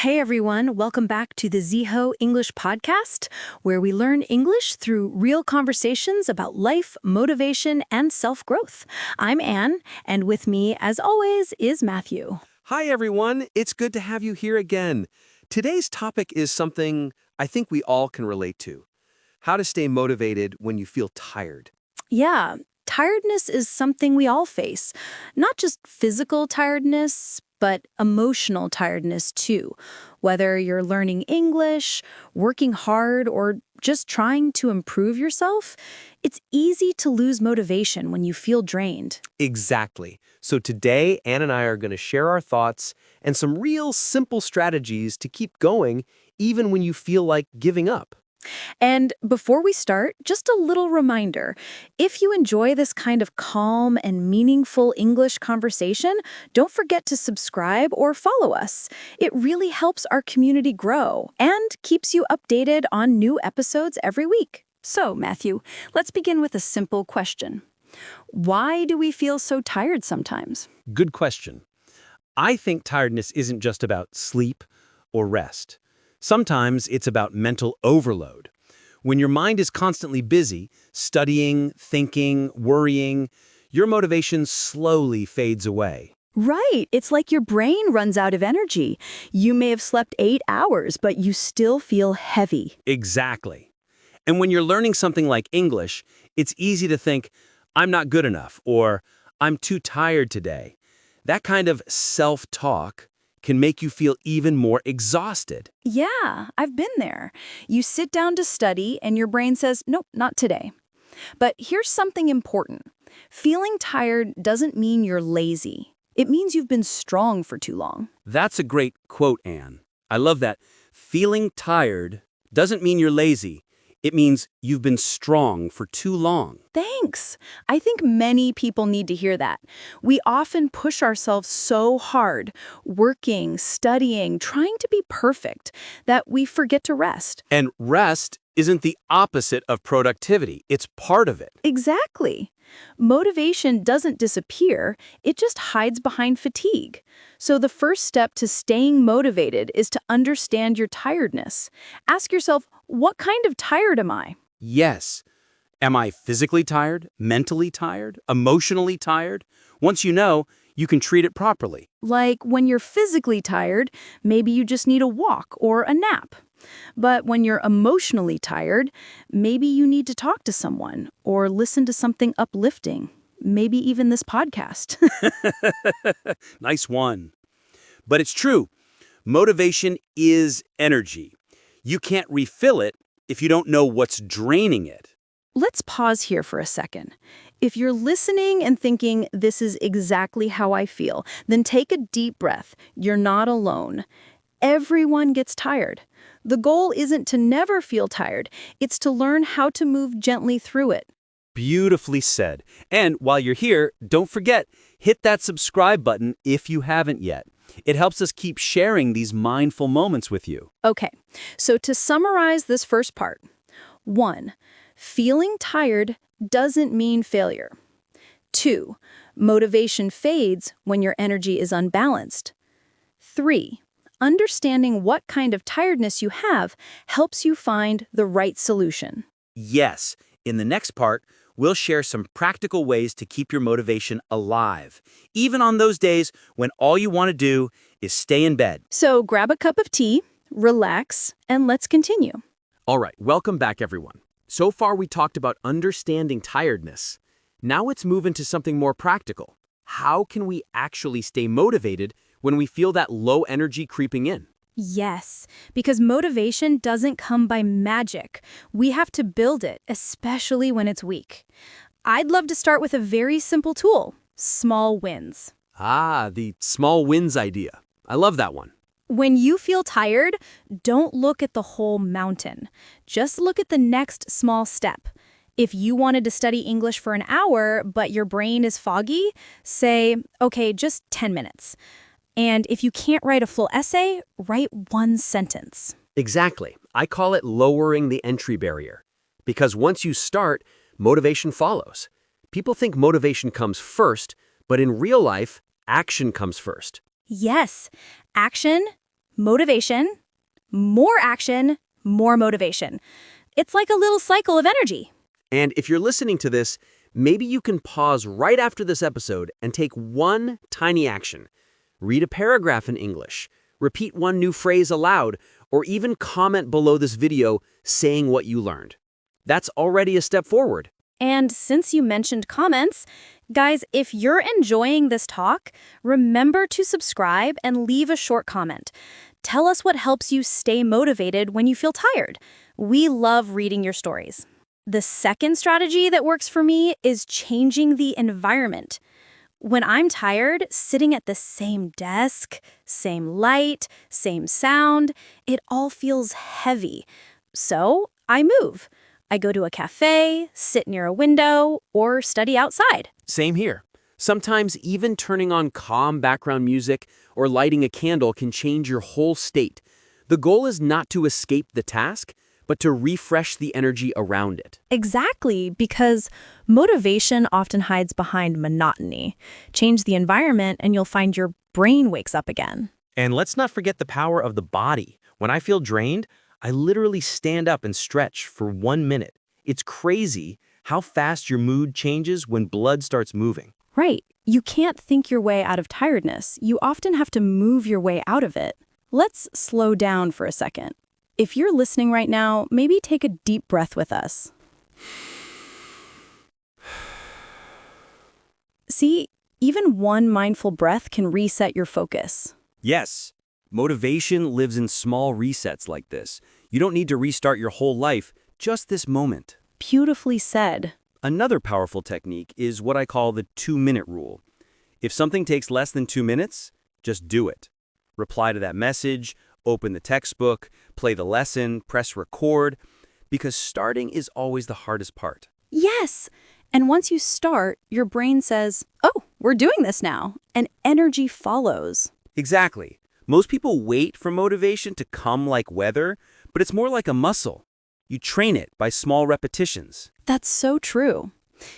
Hey everyone, welcome back to the Ziho English podcast, where we learn English through real conversations about life, motivation, and self-growth. I'm Anne, and with me, as always, is Matthew. Hi, everyone. It's good to have you here again. Today's topic is something I think we all can relate to. How to stay motivated when you feel tired. Yeah, tiredness is something we all face. Not just physical tiredness, but emotional tiredness too. Whether you're learning English, working hard, or just trying to improve yourself, it's easy to lose motivation when you feel drained. Exactly. So today, Anne and I are going to share our thoughts and some real simple strategies to keep going even when you feel like giving up. And before we start, just a little reminder. If you enjoy this kind of calm and meaningful English conversation, don't forget to subscribe or follow us. It really helps our community grow and keeps you updated on new episodes every week. So, Matthew, let's begin with a simple question. Why do we feel so tired sometimes? Good question. I think tiredness isn't just about sleep or rest. Sometimes it's about mental overload. When your mind is constantly busy, studying, thinking, worrying, your motivation slowly fades away. Right. It's like your brain runs out of energy. You may have slept 8 hours, but you still feel heavy. Exactly. And when you're learning something like English, it's easy to think, I'm not good enough, or I'm too tired today. That kind of self-talk can make you feel even more exhausted. Yeah, I've been there. You sit down to study and your brain says, nope, not today. But here's something important. Feeling tired doesn't mean you're lazy. It means you've been strong for too long. That's a great quote, Anne. I love that. Feeling tired doesn't mean you're lazy. It means you've been strong for too long. Thanks. I think many people need to hear that. We often push ourselves so hard, working, studying, trying to be perfect, that we forget to rest. And rest isn't the opposite of productivity. It's part of it. Exactly. Motivation doesn't disappear, it just hides behind fatigue. So the first step to staying motivated is to understand your tiredness. Ask yourself, what kind of tired am I? Yes. Am I physically tired, mentally tired, emotionally tired? Once you know, you can treat it properly. Like when you're physically tired, maybe you just need a walk or a nap. But when you're emotionally tired, maybe you need to talk to someone or listen to something uplifting, maybe even this podcast. Nice one. But it's true. Motivation is energy. You can't refill it if you don't know what's draining it. Let's pause here for a second. If you're listening and thinking, this is exactly how I feel, then take a deep breath. You're not alone. Everyone gets tired. The goal isn't to never feel tired. It's to learn how to move gently through it. Beautifully said. And while you're here, don't forget, hit that subscribe button if you haven't yet. It helps us keep sharing these mindful moments with you. Okay, so to summarize this first part. 1. Feeling tired doesn't mean failure. 2. Motivation fades when your energy is unbalanced. 3. Understanding what kind of tiredness you have helps you find the right solution. Yes, in the next part, we'll share some practical ways to keep your motivation alive, even on those days when all you want to do is stay in bed. So grab a cup of tea, relax, and let's continue. All right, welcome back, everyone. So far, we talked about understanding tiredness. Now let's move into something more practical. How can we actually stay motivated when we feel that low energy creeping in? Yes, because motivation doesn't come by magic. We have to build it, especially when it's weak. I'd love to start with a very simple tool, small wins. The small wins idea. I love that one. When you feel tired, don't look at the whole mountain. Just look at the next small step. If you wanted to study English for an hour, but your brain is foggy, say, okay, just 10 minutes. And if you can't write a full essay, write one sentence. Exactly. I call it lowering the entry barrier. Because once you start, motivation follows. People think motivation comes first, but in real life, action comes first. Yes, action motivation, more action, more motivation. It's like a little cycle of energy. And if you're listening to this, maybe you can pause right after this episode and take one tiny action. Read a paragraph in English, repeat one new phrase aloud, or even comment below this video saying what you learned. That's already a step forward. And since you mentioned comments, guys, if you're enjoying this talk, remember to subscribe and leave a short comment. Tell us what helps you stay motivated when you feel tired. We love reading your stories. The second strategy that works for me is changing the environment. When I'm tired, sitting at the same desk, same light, same sound, it all feels heavy. So I move. I go to a cafe, sit near a window, or study outside. Same here. Sometimes even turning on calm background music or lighting a candle can change your whole state. The goal is not to escape the task, but to refresh the energy around it. Exactly, because motivation often hides behind monotony. Change the environment and you'll find your brain wakes up again. And let's not forget the power of the body. When I feel drained, I literally stand up and stretch for 1 minute. It's crazy how fast your mood changes when blood starts moving. Right. You can't think your way out of tiredness. You often have to move your way out of it. Let's slow down for a second. If you're listening right now, maybe take a deep breath with us. See, even one mindful breath can reset your focus. Yes, motivation lives in small resets like this. You don't need to restart your whole life, just this moment. Beautifully said. Another powerful technique is what I call the 2-minute rule. If something takes less than 2 minutes, just do it. Reply to that message, open the textbook, play the lesson, press record, because starting is always the hardest part. Yes. And once you start, your brain says, oh, we're doing this now, and energy follows. Exactly. Most people wait for motivation to come like weather, but it's more like a muscle. You train it by small repetitions. That's so true.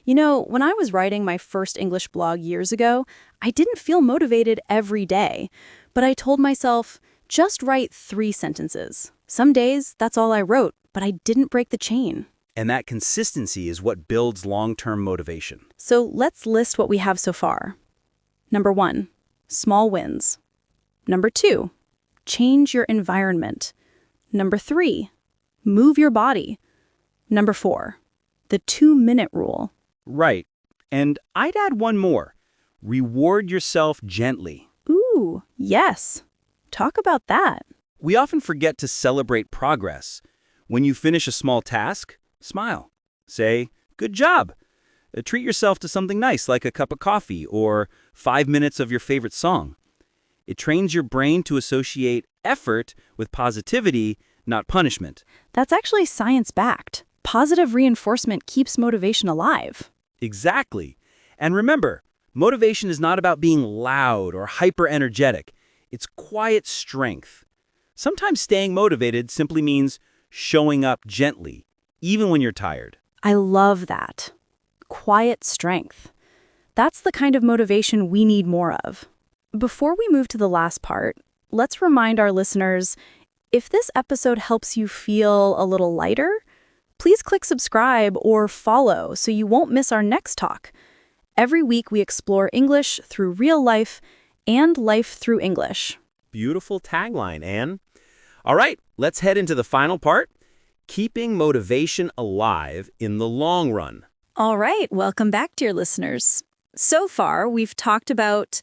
You know, when I was writing my first English blog years ago, I didn't feel motivated every day, but I told myself, just write 3 sentences. Some days, that's all I wrote, but I didn't break the chain. And that consistency is what builds long-term motivation. So let's list what we have so far. Number 1, small wins. Number 2, change your environment. Number 3, move your body. Number 4, the 2-minute rule. Right. And I'd add one more. Reward yourself gently. Ooh, yes. Talk about that. We often forget to celebrate progress. When you finish a small task, smile. Say, good job. Treat yourself to something nice like a cup of coffee or 5 minutes of your favorite song. It trains your brain to associate effort with positivity, not punishment. That's actually science-backed. Positive reinforcement keeps motivation alive. Exactly. And remember, motivation is not about being loud or hyper-energetic. It's quiet strength. Sometimes staying motivated simply means showing up gently, even when you're tired. I love that. Quiet strength. That's the kind of motivation we need more of. Before we move to the last part, let's remind our listeners, if this episode helps you feel a little lighter, please click subscribe or follow so you won't miss our next talk. Every week we explore English through real life and life through English. Beautiful tagline, Anne. All right, let's head into the final part, keeping motivation alive in the long run. All right, welcome back, dear listeners. So far, we've talked about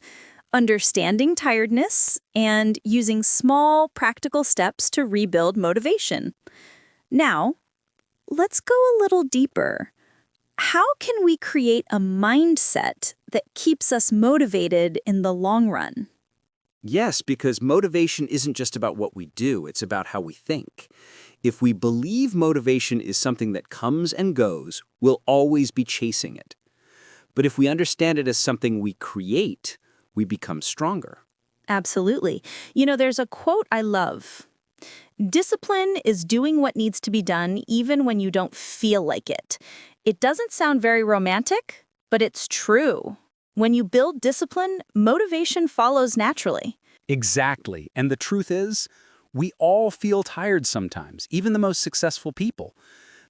understanding tiredness and using small, practical steps to rebuild motivation. Now, let's go a little deeper. How can we create a mindset that keeps us motivated in the long run? Yes, because motivation isn't just about what we do, it's about how we think. If we believe motivation is something that comes and goes, we'll always be chasing it. But if we understand it as something we create, we become stronger. Absolutely. You know, there's a quote I love. Discipline is doing what needs to be done even when you don't feel like it. It doesn't sound very romantic, but it's true. When you build discipline, motivation follows naturally. Exactly. And the truth is, we all feel tired sometimes, even the most successful people.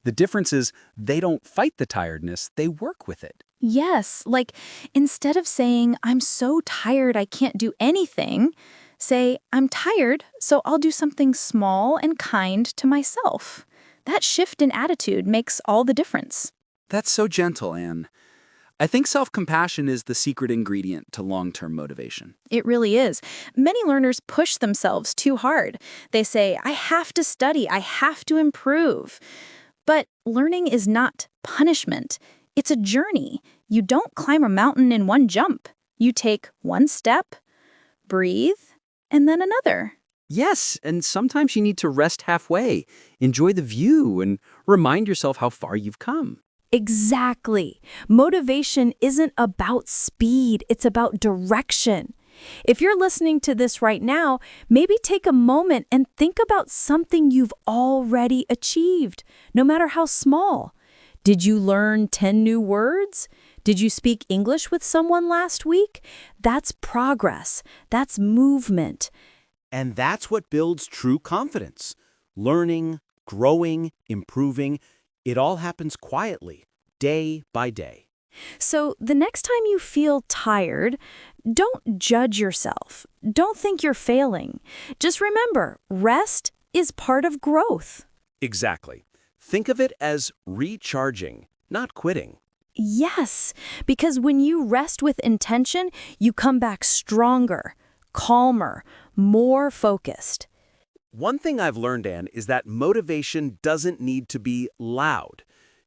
The difference is they don't fight the tiredness, they work with it. Yes, like instead of saying, I'm so tired I can't do anything, say, I'm tired, so I'll do something small and kind to myself. That shift in attitude makes all the difference. That's so gentle, Anne. I think self-compassion is the secret ingredient to long-term motivation. It really is. Many learners push themselves too hard. They say, I have to study, I have to improve. But learning is not punishment. It's a journey. You don't climb a mountain in one jump. You take one step, breathe, and then another. Yes, and sometimes you need to rest halfway, enjoy the view, and remind yourself how far you've come. Exactly. Motivation isn't about speed, it's about direction. If you're listening to this right now, maybe take a moment and think about something you've already achieved, no matter how small. Did you learn 10 new words? Did you speak English with someone last week? That's progress. That's movement. And that's what builds true confidence. Learning, growing, improving, it all happens quietly, day by day. So the next time you feel tired, don't judge yourself. Don't think you're failing. Just remember, rest is part of growth. Exactly. Think of it as recharging, not quitting. Yes, because when you rest with intention, you come back stronger, calmer, more focused. One thing I've learned, Anne, is that motivation doesn't need to be loud.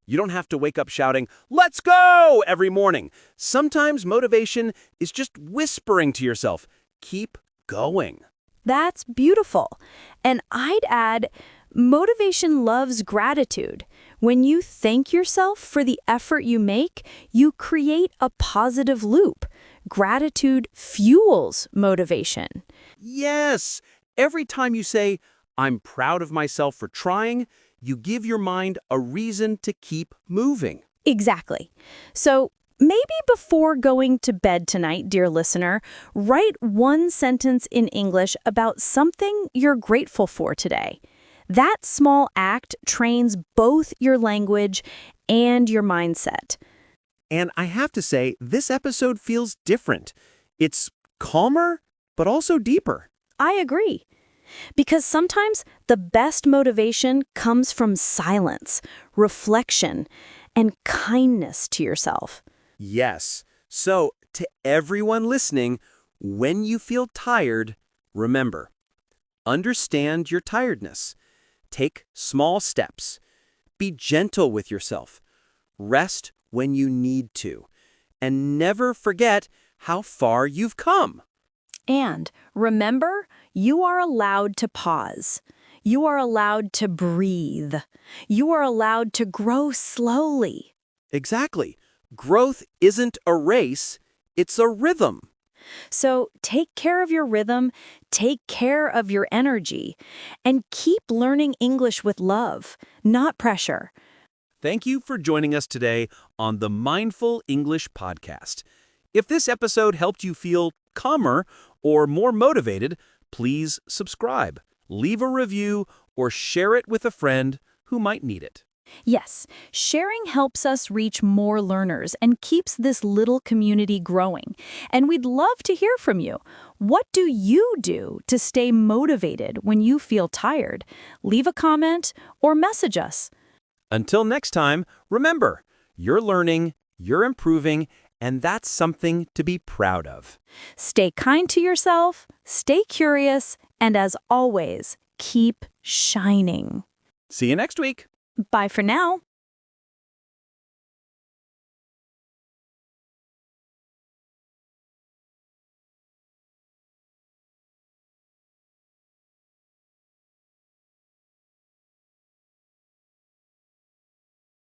You don't have to wake up shouting, "Let's go!" every morning. Sometimes motivation is just whispering to yourself, keep going. That's beautiful. And I'd add, motivation loves gratitude. When you thank yourself for the effort you make, you create a positive loop. Gratitude fuels motivation. Yes! Every time you say, I'm proud of myself for trying, you give your mind a reason to keep moving. Exactly. So maybe before going to bed tonight, dear listener, write one sentence in English about something you're grateful for today. That small act trains both your language and your mindset. And I have to say, this episode feels different. It's calmer, but also deeper. I agree. Because sometimes the best motivation comes from silence, reflection, and kindness to yourself. Yes. So, to everyone listening, when you feel tired, remember, understand your tiredness. Take small steps. Be gentle with yourself. Rest when you need to. And never forget how far you've come. And remember, you are allowed to pause. You are allowed to breathe. You are allowed to grow slowly. Exactly. Growth isn't a race, it's a rhythm. So take care of your rhythm, take care of your energy, and keep learning English with love, not pressure. Thank you for joining us today on the Mindful English Podcast. If this episode helped you feel calmer or more motivated, please subscribe, leave a review, or share it with a friend who might need it. Yes, sharing helps us reach more learners and keeps this little community growing. And we'd love to hear from you. What do you do to stay motivated when you feel tired? Leave a comment or message us. Until next time, remember, you're learning, you're improving, and that's something to be proud of. Stay kind to yourself, stay curious, and as always, keep shining. See you next week. Bye for now.